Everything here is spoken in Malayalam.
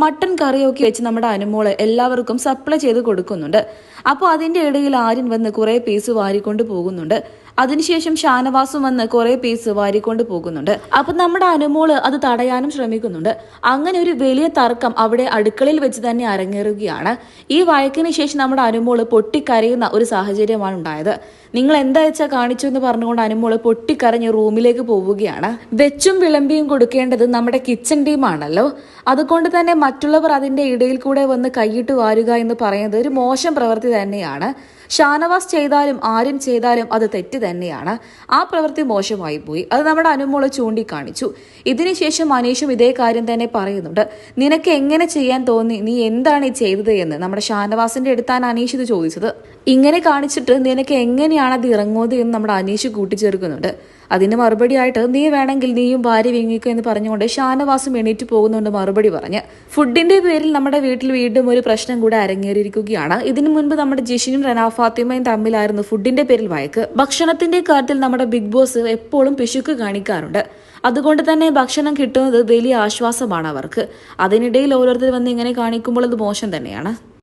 മട്ടൻ കറിയൊക്കെ വെച്ച് നമ്മുടെ അനുമോള് എല്ലാവർക്കും സപ്ലൈ ചെയ്ത് കൊടുക്കുന്നുണ്ട്. അപ്പോൾ അതിന്റെ ഇടയിൽ ആര്യൻ വന്ന് കുറെ പീസ് വാരിക്കൊണ്ട് പോകുന്നുണ്ട്. അതിനുശേഷം ഷാനവാസും വന്ന് കുറെ പീസ് വാരിക്കൊണ്ട് പോകുന്നുണ്ട്. അപ്പൊ നമ്മുടെ അനുമോള് അത് തടയാനും ശ്രമിക്കുന്നുണ്ട്. അങ്ങനെ ഒരു വലിയ തർക്കം അവിടെ അടുക്കളയിൽ വെച്ച് തന്നെ അരങ്ങേറുകയാണ്. ഈ വഴക്കിന് ശേഷം നമ്മുടെ അനുമോള് പൊട്ടിക്കരയുന്ന ഒരു സാഹചര്യമാണ് ഉണ്ടായത്. നിങ്ങൾ എന്താ വെച്ചാൽ കാണിച്ചു എന്ന് പറഞ്ഞുകൊണ്ട് അനുമോള് പൊട്ടിക്കരഞ്ഞ് റൂമിലേക്ക് പോവുകയാണ്. വെച്ചും വിളമ്പിയും കൊടുക്കേണ്ടത് നമ്മുടെ കിച്ചൺ ടീമാണല്ലോ. അതുകൊണ്ട് തന്നെ മറ്റുള്ളവർ അതിന്റെ ഇടയിൽ കൂടെ വന്ന് കൈയിട്ട് വാരുക എന്ന് പറയുന്നത് ഒരു മോശം പ്രവൃത്തി തന്നെയാണ്. ഷാനവാസ് ചെയ്താലും ആര്യൻ ചെയ്താലും അത് തെറ്റ് തന്നെയാണ്. ആ പ്രവൃത്തി മോശമായി പോയി. അത് നമ്മുടെ അനുമോള് ചൂണ്ടിക്കാണിച്ചു. ഇതിനുശേഷം അനീഷും ഇതേ കാര്യം തന്നെ പറയുന്നുണ്ട്. നിനക്ക് എങ്ങനെ ചെയ്യാൻ തോന്നി, നീ എന്താണ് ഈ ചെയ്തത് എന്ന് നമ്മുടെ ഷാനവാസിന്റെ അടുത്താണ് അനീഷ് ഇത് ചോദിച്ചത്. ഇങ്ങനെ കാണിച്ചിട്ട് നിനക്ക് എങ്ങനെയാണ് അത് ഇറങ്ങുന്നത് എന്ന് നമ്മുടെ അനീഷ് കൂട്ടിച്ചേർക്കുന്നുണ്ട്. അതിന് മറുപടി ആയിട്ട് നീ വേണമെങ്കിൽ നീയും ഭാര്യ വിങ്ങിക്കോ എന്ന് പറഞ്ഞുകൊണ്ട് ഷാനവാസും എണീറ്റ് പോകുന്നുണ്ട് മറുപടി പറഞ്ഞ്. ഫുഡിന്റെ പേരിൽ നമ്മുടെ വീട്ടിൽ വീണ്ടും ഒരു പ്രശ്നം കൂടെ അരങ്ങേറിയിരിക്കുകയാണ്. ഇതിനു മുൻപ് നമ്മുടെ ജിഷിനും റനാ ഫാത്തിമയും തമ്മിലായിരുന്നു ഫുഡിന്റെ പേരിൽ വഴക്ക്. ഭക്ഷണത്തിന്റെ കാര്യത്തിൽ നമ്മുടെ ബിഗ് ബോസ് എപ്പോഴും പിശുക്ക് കാണിക്കാറുണ്ട്. അതുകൊണ്ട് തന്നെ ഭക്ഷണം കിട്ടുന്നത് വലിയ ആശ്വാസമാണ് അവർക്ക്. അതിനിടയിൽ ഓരോരുത്തർ വന്ന് ഇങ്ങനെ കാണിക്കുമ്പോൾ അത് മോശം തന്നെയാണ്.